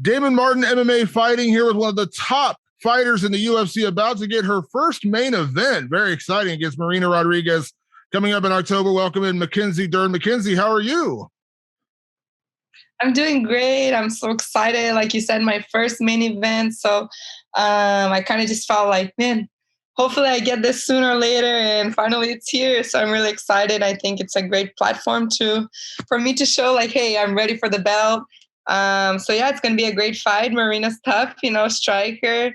Damon Martin, MMA fighting here with one of the top fighters in the UFC, about to get her first main event. Very exciting, against Marina Rodriguez coming up in October. Welcome in Mackenzie Dern. Mackenzie, how are you? I'm doing great. I'm so excited. Like you said, my first main event. So I kind of just felt like, man, hopefully I get this sooner or later. And finally it's here. So I'm really excited. I think it's a great platform for me to show like, hey, I'm ready for the belt. So yeah, it's going to be a great fight. Marina's tough, striker.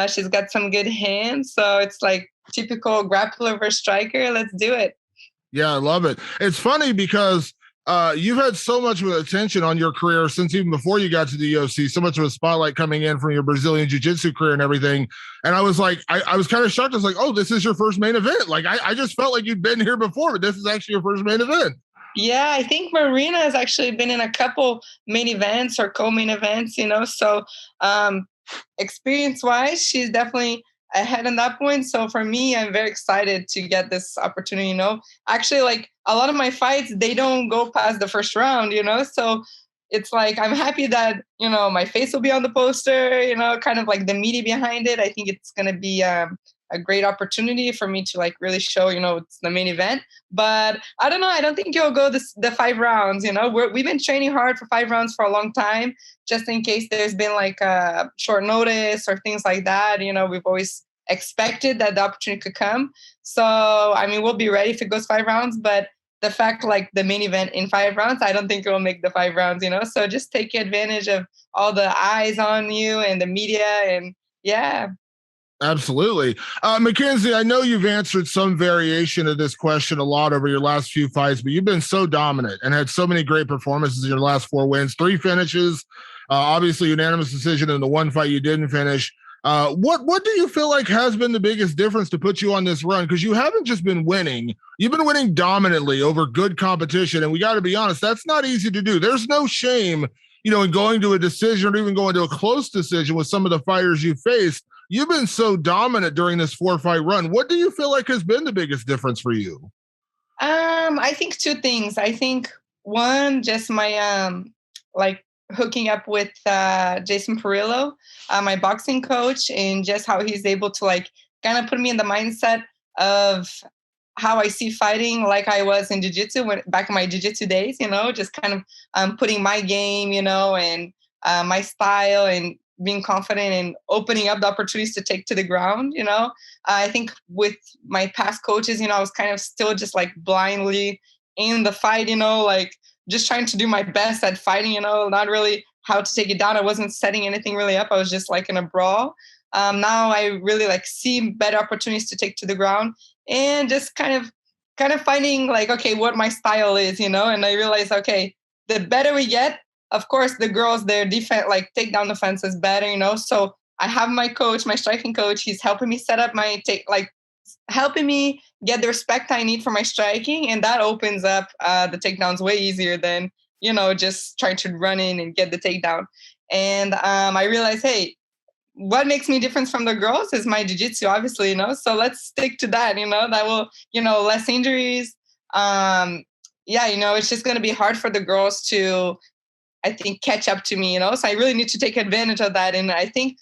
She's got some good hands. So it's like typical grappler versus striker. Let's do it. Yeah, I love it. It's funny because you've had so much of attention on your career since even before you got to the UFC, so much of a spotlight coming in from your Brazilian jiu-jitsu career and everything. And I was like, I was kind of shocked. I was like, oh, this is your first main event. Like, I just felt like you'd been here before, but this is actually your first main event. Yeah, I think Marina has actually been in a couple main events or co-main events, So experience-wise, she's definitely ahead on that point. So for me, I'm very excited to get this opportunity, Actually, like a lot of my fights, they don't go past the first round, So it's like I'm happy that, my face will be on the poster, kind of like the media behind it. I think it's going to be a great opportunity for me to like really show, it's the main event. But I don't know. I don't think it'll go the 5 rounds. We've been training hard for 5 rounds for a long time, just in case there's been like a short notice or things like that. We've always expected that the opportunity could come. So, I mean, we'll be ready if it goes 5 rounds, but the fact like the main event in 5 rounds, I don't think it will make the 5 rounds, So just take advantage of all the eyes on you and the media, and yeah. Absolutely. Mackenzie, I know you've answered some variation of this question a lot over your last few fights, but you've been so dominant and had so many great performances in your last 4 wins, 3 finishes, obviously unanimous decision in the 1 fight you didn't finish. What do you feel like has been the biggest difference to put you on this run? Because you haven't just been winning, you've been winning dominantly over good competition. And we got to be honest, that's not easy to do. There's no shame, in going to a decision or even going to a close decision with some of the fighters you faced. You've been so dominant during this 4-fight run. What do you feel like has been the biggest difference for you? I think 2 things. I think one, just my like hooking up with Jason Perillo, my boxing coach, and just how he's able to like kind of put me in the mindset of how I see fighting, like I was in jiu-jitsu back in my jiu-jitsu days, just kind of putting my game, and my style and being confident and opening up the opportunities to take to the ground. I think with my past coaches, I was kind of still just like blindly in the fight, like just trying to do my best at fighting, not really how to take it down. I wasn't setting anything really up. I was just like in a brawl. Now I really like see better opportunities to take to the ground and just kind of finding like, okay, what my style is, and I realized, okay, the better we get, of course, the girls, their defense, like takedown defense is better, So I have my coach, my striking coach. He's helping me set up my helping me get the respect I need for my striking, and that opens up the takedowns way easier than just trying to run in and get the takedown. And I realized, hey, what makes me different from the girls is my jiu-jitsu, obviously, So let's stick to that, that will, less injuries. It's just going to be hard for the girls to, I think, catch up to me, So I really need to take advantage of that. And I think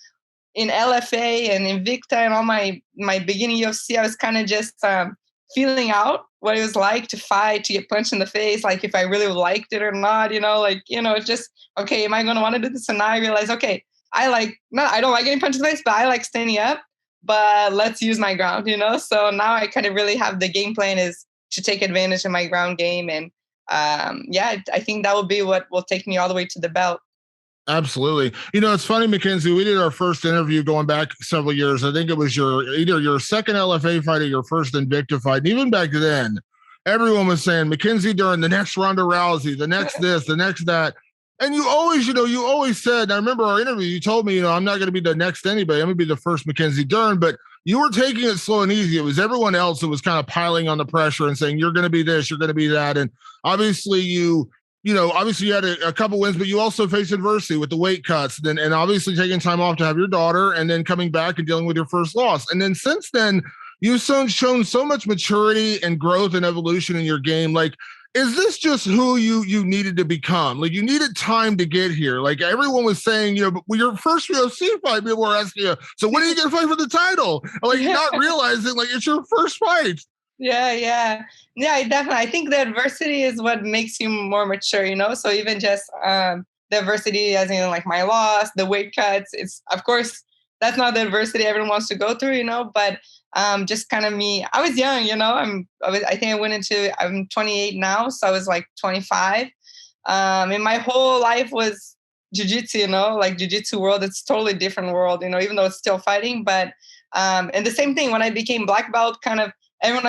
in LFA and Invicta and all my beginning UFC, I was kind of just feeling out what it was like to fight, to get punched in the face, like if I really liked it or not, it's just, okay, am I going to want to do this? And now I realize, okay, I don't like getting punched in the face, but I like standing up, but let's use my ground, So now I kind of really have the game plan is to take advantage of my ground game. And I think that will be what will take me all the way to the belt. Absolutely. It's funny, Mackenzie, we did our first interview going back several years. I think it was either your second LFA fight or your first Invicta fight. And even back then, everyone was saying, Mackenzie Dern, the next Ronda Rousey, the next this, the next that. And you always said, I remember our interview, you told me, I'm not going to be the next anybody. I'm going to be the first Mackenzie Dern, but you were taking it slow and easy. It was everyone else that was kind of piling on the pressure and saying, you're going to be this, you're going to be that. And obviously you had a couple wins, but you also faced adversity with the weight cuts and obviously taking time off to have your daughter and then coming back and dealing with your first loss. And then since then, you've shown so much maturity and growth and evolution in your game. Like, is this just who you needed to become? Like, you needed time to get here. Like, everyone was saying, but your first UFC fight, people were asking you, so when are you going to fight for the title? Like, not realizing, like, it's your first fight. Yeah. Definitely. I think the adversity is what makes you more mature, So even just the adversity, as in like my loss, the weight cuts, it's, of course, that's not the adversity everyone wants to go through, but just kind of me. I was young, I think I'm 28 now, so I was like 25. And my whole life was jiu-jitsu, like jiu-jitsu world. It's totally different world, even though it's still fighting. But and the same thing when I became black belt, kind of everyone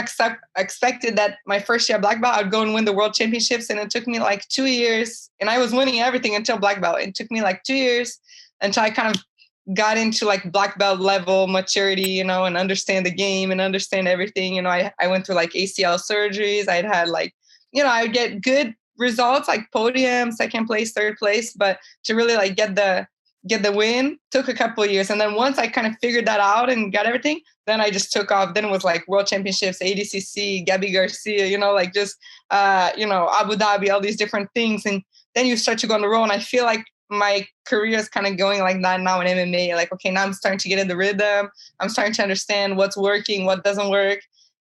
expected that my first year black belt, I'd go and win the world championships. And it took me like 2 years, and I was winning everything until black belt. It took me like 2 years until I kind of got into like black belt level maturity, and understand the game and understand everything. I went through like ACL surgeries. I'd had like, I'd get good results like podium, second place, third place, but to really like get the win took a couple of years. And then once I kind of figured that out and got everything, then I just took off. Then it was like world championships, ADCC, Gabby Garcia, like just, Abu Dhabi, all these different things. And then you start to go on the road. And I feel like my career is kind of going like that now in MMA. Like, okay, now I'm starting to get in the rhythm. I'm starting to understand what's working, what doesn't work.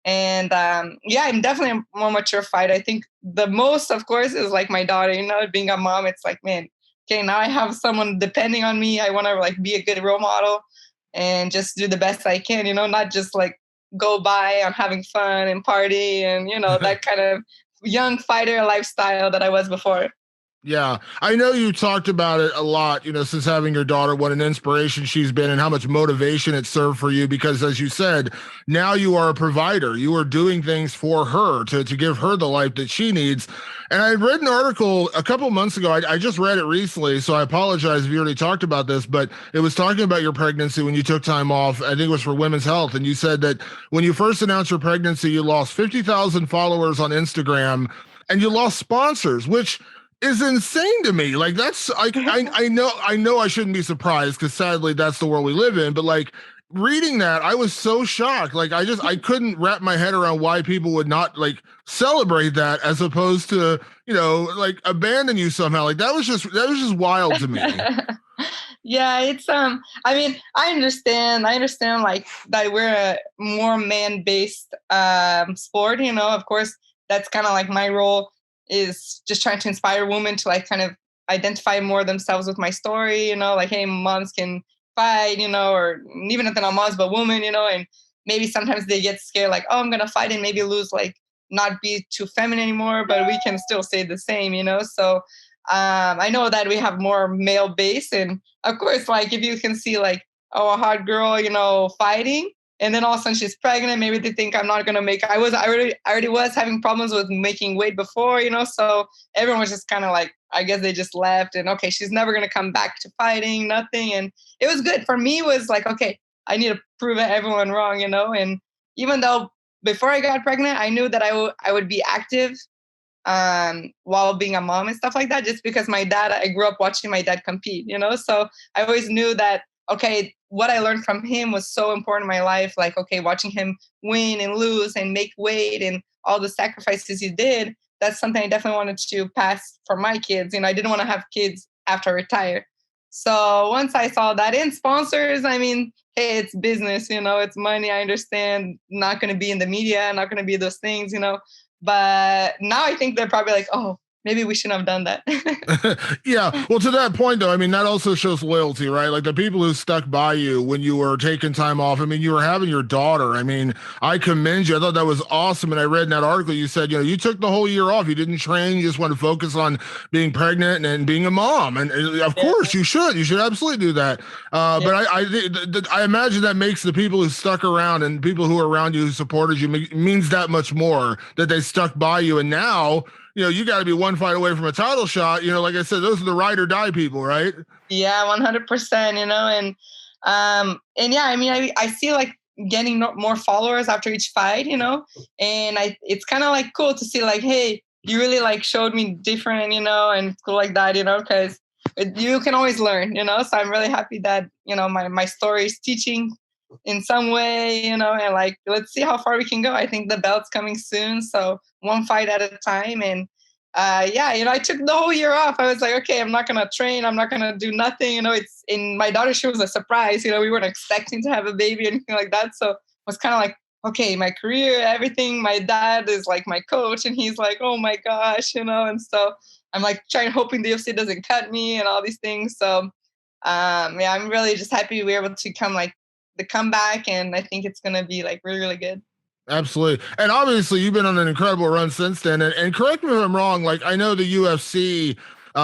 And I'm definitely a more mature fighter. I think the most, of course, is like my daughter, being a mom. It's like, man, okay, now I have someone depending on me. I want to like be a good role model and just do the best I can, not just like go by on having fun and party and, that kind of young fighter lifestyle that I was before. Yeah, I know you talked about it a lot, since having your daughter, what an inspiration she's been and how much motivation it served for you. Because as you said, now you are a provider. You are doing things for her to give her the life that she needs. And I read an article a couple months ago. I just read it recently, so I apologize if you already talked about this, but it was talking about your pregnancy when you took time off. I think it was for women's health. And you said that when you first announced your pregnancy, you lost 50,000 followers on Instagram and you lost sponsors, which is insane to me. Like, that's I know I shouldn't be surprised because sadly that's the world we live in. But like, reading that, I was so shocked. Like, I couldn't wrap my head around why people would not like celebrate that as opposed to, like abandon you somehow. Like, that was just wild to me. Yeah, it's I mean, I understand like that we're a more man-based sport, of course. That's kind of like my role, is just trying to inspire women to like kind of identify more themselves with my story, like, hey, moms can fight, or even if they're not moms, but women, and maybe sometimes they get scared, like, oh, I'm gonna fight and maybe lose, like not be too feminine anymore, but we can still stay the same, So I know that we have more male base, and of course, like if you can see like, oh, a hot girl, fighting, and then all of a sudden she's pregnant, maybe they think I'm not gonna make. I already was having problems with making weight before, so everyone was just kind of like, I guess they just left, and okay, she's never gonna come back to fighting, nothing, and it was good for me. It was like, okay, I need to prove everyone wrong, and even though before I got pregnant, I knew that I would be active while being a mom and stuff like that, just because I grew up watching my dad compete, so I always knew that, okay, what I learned from him was so important in my life. Like, okay, watching him win and lose and make weight and all the sacrifices he did, that's something I definitely wanted to pass for my kids. I didn't want to have kids after I retire. So once I saw that in sponsors, I mean, hey, it's business, it's money. I understand, not going to be in the media, not going to be those things, but now I think they're probably like, oh, maybe we shouldn't have done that. Yeah. Well, to that point, though, I mean, that also shows loyalty, right? Like the people who stuck by you when you were taking time off. I mean, you were having your daughter. I mean, I commend you. I thought that was awesome. And I read in that article, you said, you took the whole year off. You didn't train. You just want to focus on being pregnant and being a mom. And of course, you should. You should absolutely do that. But I imagine that makes the people who stuck around and people who are around you who supported you means that much more that they stuck by you. And now, you got to be one fight away from a title shot. Like I said, those are the ride or die people, right? Yeah, 100%, and yeah, I mean, I see like getting more followers after each fight, and it's kind of like cool to see like, hey, you really like showed me different, and it's cool like that, because you can always learn, so I'm really happy that, my story is teaching in some way, and like, let's see how far we can go. I think the belt's coming soon. So one fight at a time. And yeah, I took the whole year off. I was like, okay, I'm not going to train. I'm not going to do nothing. It's in my daughter, she was a surprise. We weren't expecting to have a baby or anything like that. So it was kind of like, okay, my career, everything. My dad is like my coach, and he's like, oh my gosh, and so I'm like hoping the UFC doesn't cut me and all these things. So yeah, I'm really just happy we were able to the comeback, and I think it's gonna be like really, really good. Absolutely. And obviously you've been on an incredible run since then. And correct me if I'm wrong, like I know the UFC,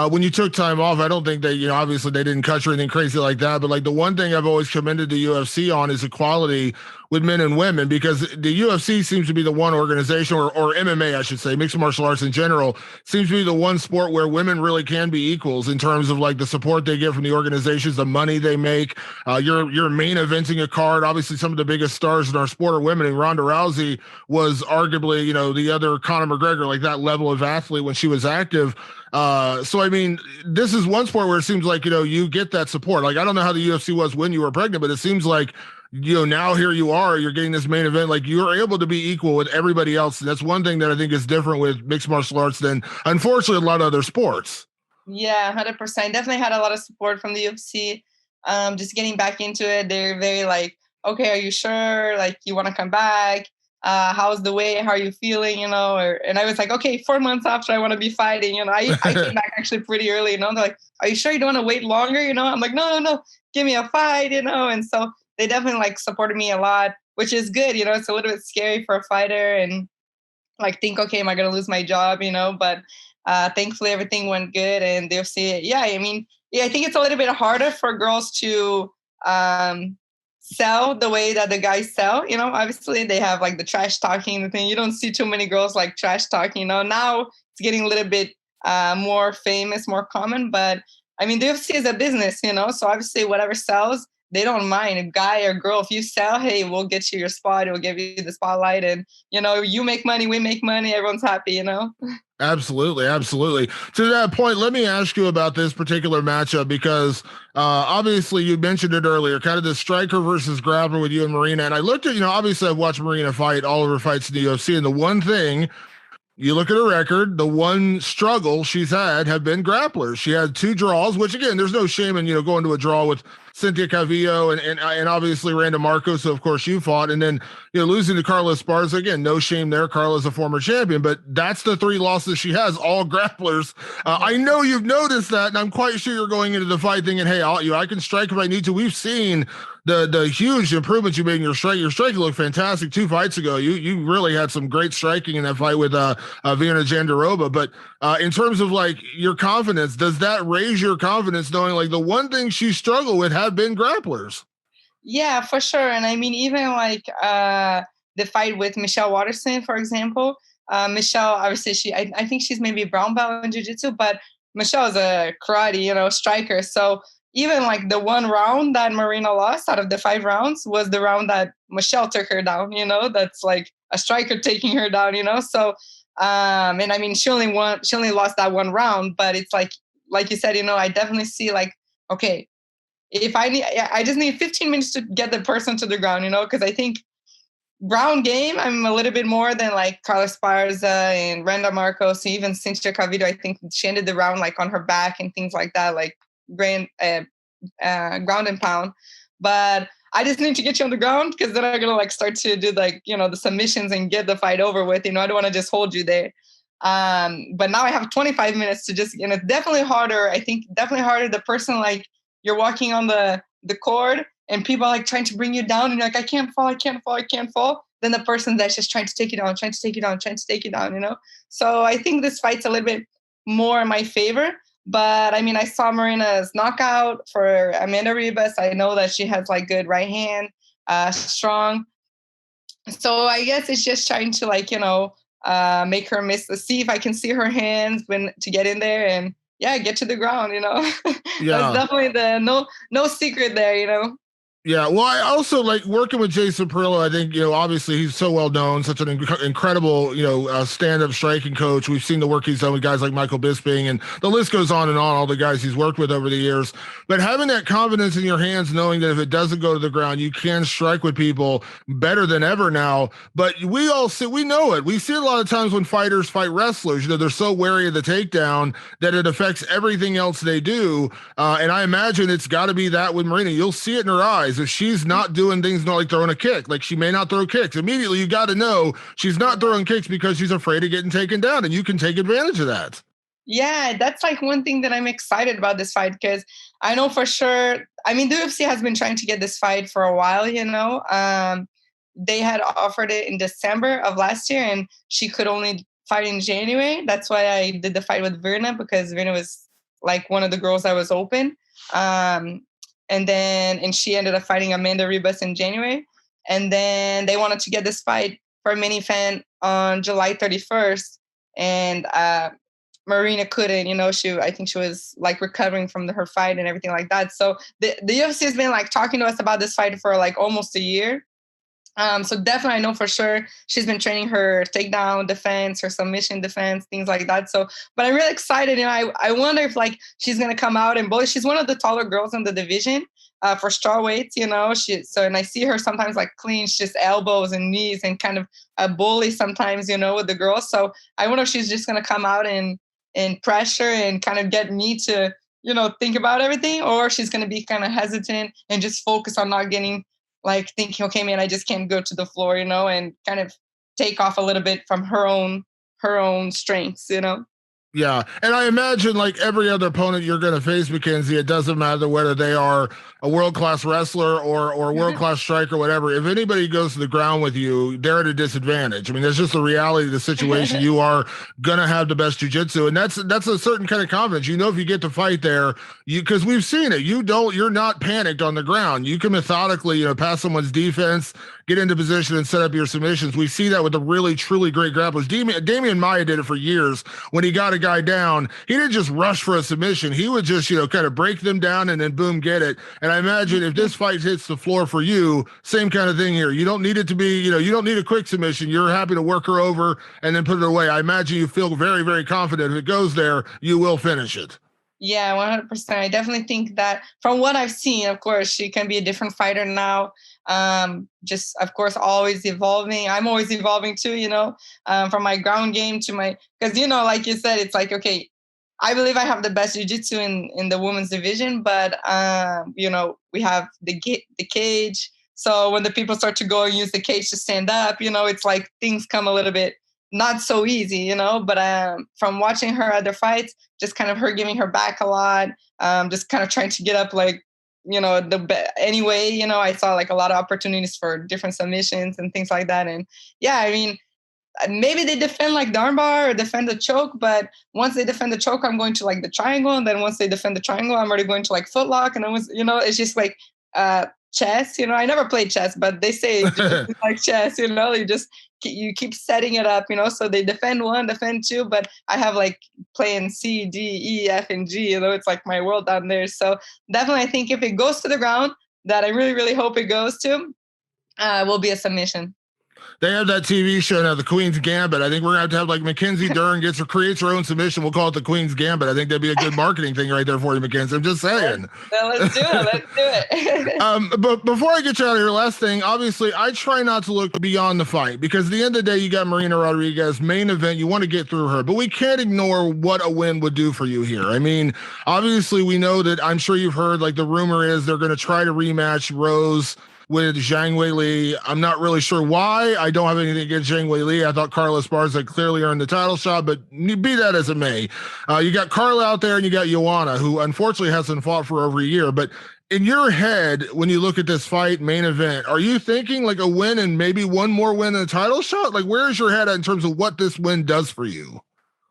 when you took time off, I don't think they, obviously they didn't cut you or anything crazy like that. But like the one thing I've always commended the UFC on is equality with men and women, because the UFC seems to be the one organization, or MMA, I should say, mixed martial arts in general, seems to be the one sport where women really can be equals in terms of like the support they get from the organizations, the money they make. You're main eventing a card. Obviously, some of the biggest stars in our sport are women, and Ronda Rousey was arguably, the other Conor McGregor, like that level of athlete when she was active. So I mean, this is one sport where it seems like, you get that support. Like I don't know how the UFC was when you were pregnant, but it seems like, now here you are, you're getting this main event, like you're able to be equal with everybody else. And that's one thing that I think is different with mixed martial arts than, unfortunately, a lot of other sports. Yeah, 100%. Definitely had a lot of support from the UFC. Just getting back into it, they're very like, okay, are you sure? Like, you want to come back? How's the weight? How are you feeling? And I was like, okay, 4 months after I want to be fighting. I came back actually pretty early. They're like, are you sure you don't want to wait longer? I'm like, no, give me a fight. And so they definitely like supported me a lot, which is good. It's a little bit scary for a fighter, and like think, okay, am I going to lose my job? But thankfully everything went good, and they'll see it. Yeah, I mean, yeah, I think it's a little bit harder for girls to sell the way that the guys sell. Obviously they have like the trash talking, the thing. You don't see too many girls like trash talking. Now it's getting a little bit more famous, more common. But I mean, the UFC is a business, so obviously whatever sells, they don't mind, a guy or girl. If you sell, hey, we'll get you your spot. We'll give you the spotlight, and you make money, we make money. Everyone's happy. Absolutely, absolutely. To that point, let me ask you about this particular matchup, because obviously you mentioned it earlier, kind of the striker versus grappler with you and Marina. And I looked at, obviously I've watched Marina fight all of her fights in the UFC, and the one thing, you look at her record, the one struggle she's had have been grapplers. She had 2 draws, which again, there's no shame in, going to a draw with Cynthia Calvillo and obviously Randa Marcos. So of course you fought, and then, losing to Carla Esparza, again, no shame there. Carla's a former champion, but that's the 3 losses she has, all grapplers. I know you've noticed that, and I'm quite sure you're going into the fight thinking, hey, I can strike if I need to. We've seen the huge improvements you made in your strike. Your striking looked fantastic 2 fights ago. You really had some great striking in that fight with Viana Jandiroba. But in terms of like your confidence, does that raise your confidence knowing like the one thing she struggled with have been grapplers? Yeah, for sure. And I mean, even like the fight with Michelle Watterson, for example. Michelle, obviously, I think she's maybe brown belt in jiu-jitsu, but Michelle is a karate, striker. So even like the one round that Marina lost out of the 5 rounds was the round that Michelle took her down. That's like a striker taking her down. So and I mean, she only lost that one round, but it's like you said, I definitely see like, okay, if I just need 15 minutes to get the person to the ground, because I think ground game, I'm a little bit more than like Carla Esparza and Randa Marcos, even Cynthia Calvillo. I think she ended the round like on her back and things like that, like ground and pound. But I just need to get you on the ground, because then I'm gonna like start to do like the submissions and get the fight over with. I don't want to just hold you there. But now I have 25 minutes to just, it's definitely harder. I think definitely harder. The person like you're walking on the cord, and people are like trying to bring you down, and you're like, I can't fall. Then the person that's just trying to take you down. So I think this fight's a little bit more in my favor. But I mean, I saw Marina's knockout for Amanda Ribas. I know that she has like good right hand, strong. So I guess it's just trying to like, make her see if I can see her hands to get in there and get to the ground, Yeah. That's definitely the no secret there. Yeah, well, I also like working with Jason Perillo. I think, obviously he's so well known, such an incredible, stand-up striking coach. We've seen the work he's done with guys like Michael Bisping, and the list goes on and on, all the guys he's worked with over the years. But having that confidence in your hands, knowing that if it doesn't go to the ground, you can strike with people better than ever now. But we know it. We see it a lot of times when fighters fight wrestlers, they're so wary of the takedown that it affects everything else they do. And I imagine it's got to be that with Marina. You'll see it in her eyes. If she's not doing things not like throwing a kick, like she may not throw kicks, immediately you got to know she's not throwing kicks because she's afraid of getting taken down, and you can take advantage of that. Yeah, that's like one thing that I'm excited about this fight, because I know for sure. I mean, the UFC has been trying to get this fight for a while, They had offered it in December of last year, and she could only fight in January. That's why I did the fight with Verna, because Verna was like one of the girls that was open. And she ended up fighting Amanda Ribas in January. And then they wanted to get this fight for mini fan on July 31st. And Marina couldn't, I think she was like recovering from her fight and everything like that. So the UFC has been like talking to us about this fight for like almost a year. So definitely I know for sure she's been training her takedown defense, her submission defense, things like that. So, but I'm really excited. I wonder if like she's going to come out and bully. She's one of the taller girls in the division for strawweights, and I see her sometimes like clinch just elbows and knees and kind of a bully sometimes, with the girls. So I wonder if she's just going to come out and pressure and kind of get me to, think about everything, or she's going to be kind of hesitant and just focus on not getting like thinking, okay, man, I just can't go to the floor, and kind of take off a little bit from her own strengths. Yeah. And I imagine like every other opponent you're going to face, Mackenzie, it doesn't matter whether they are a world-class wrestler or a world-class striker, whatever. If anybody goes to the ground with you, they're at a disadvantage. I mean, that's just the reality of the situation. You are going to have the best jiu-jitsu. And that's a certain kind of confidence. If you get to fight there, because we've seen it, you're not panicked on the ground. You can methodically, pass someone's defense, get into position and set up your submissions. We see that with the really, truly great grapplers. Damian Maia did it for years. When he got a guy down, he didn't just rush for a submission. He would just, kind of break them down and then boom, get it. And I imagine if this fight hits the floor for you, same kind of thing here. You don't need it to be, you don't need a quick submission. You're happy to work her over and then put it away. I imagine you feel very, very confident if it goes there, you will finish it. Yeah, 100%. I definitely think that from what I've seen, of course, she can be a different fighter now. Just, of course, always evolving. I'm always evolving too, from my ground game to because, like you said, it's like, okay, I believe I have the best jiu-jitsu in the women's division, but, we have the cage. So when the people start to go and use the cage to stand up, it's like things come a little bit not so easy, but from watching her other fights, just kind of her giving her back a lot, just kind of trying to get up like, anyway, I saw like a lot of opportunities for different submissions and things like that. And yeah, I mean, maybe they defend like the armbar or defend the choke, but once they defend the choke, I'm going to like the triangle. And then once they defend the triangle, I'm already going to like footlock. And it was, it's just like chess, I never played chess, but they say it's like chess, you keep setting it up, so they defend one, defend two, but I have like playing C, D, E, F, and G, it's like my world down there. So definitely I think if it goes to the ground, that I really, really hope it goes to, will be a submission. They have that TV show now, The Queen's Gambit. I think we're going to have like Mackenzie Dern creates her own submission. We'll call it The Queen's Gambit. I think that'd be a good marketing thing right there for you, Mackenzie. I'm just saying. Let's do it. But before I get you out of here, last thing, obviously, I try not to look beyond the fight because at the end of the day, you got Marina Rodriguez, main event. You want to get through her, but we can't ignore what a win would do for you here. I mean, obviously, we know that I'm sure you've heard like the rumor is they're going to try to rematch Rose with Zhang Weili. I'm not really sure why. I don't have anything against Zhang Weili. I thought Carla Esparza clearly earned the title shot, but be that as it may. You got Carla out there and you got Joanna, who unfortunately hasn't fought for over a year. But in your head, when you look at this fight main event, are you thinking like a win and maybe one more win and a title shot? Like, where is your head at in terms of what this win does for you?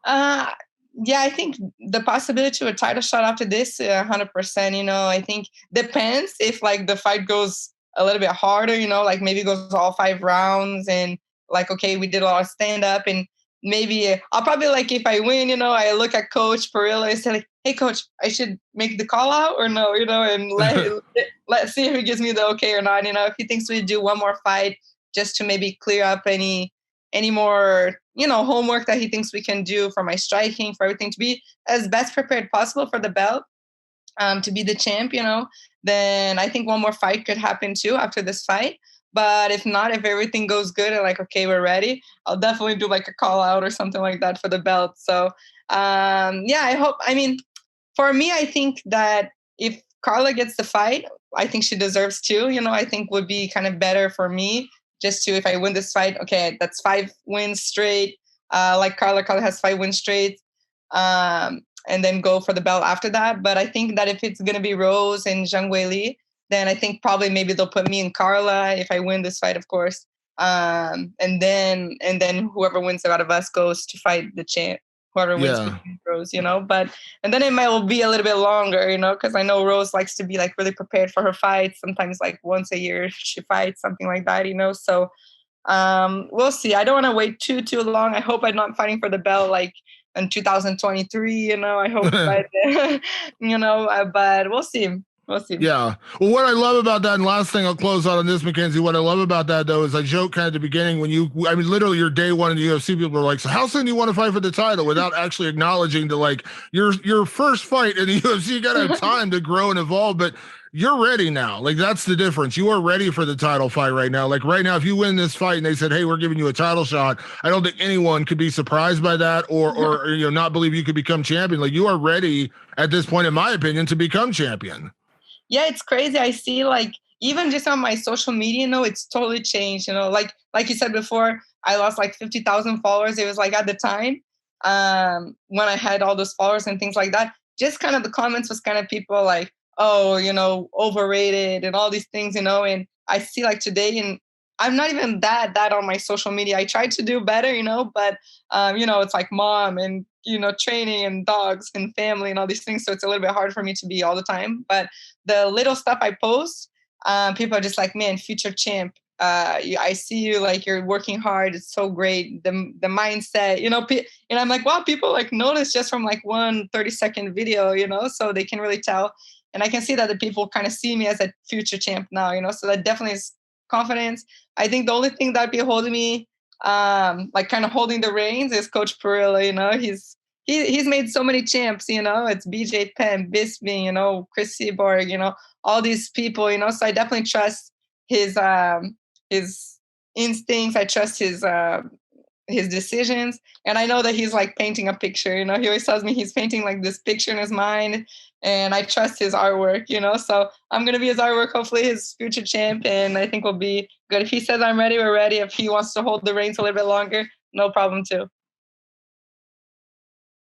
Yeah, I think the possibility of a title shot after this, 100%, I think depends if like the fight goes a little bit harder, like maybe goes all 5 rounds and like, okay, we did a lot of stand up and maybe I'll probably like, if I win, you know, I look at Coach Perillo and say like, hey coach, I should make the call out or no, you know, and let's see if he gives me the okay or not. You know, if he thinks we do one more fight just to maybe clear up any more, you know, homework that he thinks we can do for my striking, for everything to be as best prepared possible for the belt, to be the champ, you know, then I think one more fight could happen too after this fight. But if not, if everything goes good and like, okay, we're ready, I'll definitely do like a call out or something like that for the belt. So yeah, I hope, I mean, for me, I think that if Carla gets the fight, I think she deserves to, you know, I think would be kind of better for me just to, if I win this fight, okay, that's 5 wins straight. Like Carla has 5 wins straight. And then go for the belt after that. But I think that if it's going to be Rose and Zhang Weili, then I think probably maybe they'll put me and Carla if I win this fight, of course. And then whoever wins out of us goes to fight the champ. Whoever wins Rose, you know. But and then it might will be a little bit longer, you know, because I know Rose likes to be like really prepared for her fights. Sometimes like once a year she fights, something like that, you know. So we'll see. I don't want to wait too long. I hope I'm not fighting for the belt like in 2023, you know. I hope by then, you know, but we'll see. We'll see. Yeah. Well, what I love about that, and last thing I'll close out on this, Mackenzie, what I love about that though is I joke kind of at the beginning when I mean, literally your day one in the UFC, people are like, so how soon do you want to fight for the title, without actually acknowledging to like your first fight in the UFC, you gotta have time to grow and evolve, but you're ready now. Like that's the difference. You are ready for the title fight right now. Like right now, if you win this fight and they said, hey, we're giving you a title shot, I don't think anyone could be surprised by that or you know, not believe you could become champion. Like you are ready at this point, in my opinion, to become champion. Yeah, it's crazy. I see like even just on my social media, you know, it's totally changed. You know, like you said before, I lost like 50,000 followers. It was like at the time when I had all those followers and things like that. Just kind of the comments was kind of people like, oh, you know, overrated and all these things, you know. And I see like today, and I'm not even that on my social media. I tried to do better, you know, but you know, it's like mom and you know, training and dogs and family and all these things. So it's a little bit hard for me to be all the time. But the little stuff I post, people are just like, man, future champ. I see you, like you're working hard. It's so great. The mindset, you know, and I'm like, wow, people like notice just from like one 30-second video, you know, so they can really tell. And I can see that the people kind of see me as a future champ now, you know, so that definitely is confidence. I think the only thing that'd be holding me, like kind of holding the reins is Coach Perillo, you know, he's made so many champs, you know, it's BJ Penn, Bisping, you know, Chris Seaborg, you know, all these people, you know, so I definitely trust his instincts. I trust his decisions. And I know that he's like painting a picture, you know, he always tells me he's painting like this picture in his mind, and I trust his artwork, you know, so I'm going to be his artwork, hopefully his future champ. And I think we'll be good. If he says I'm ready, we're ready. If he wants to hold the reins a little bit longer, no problem too.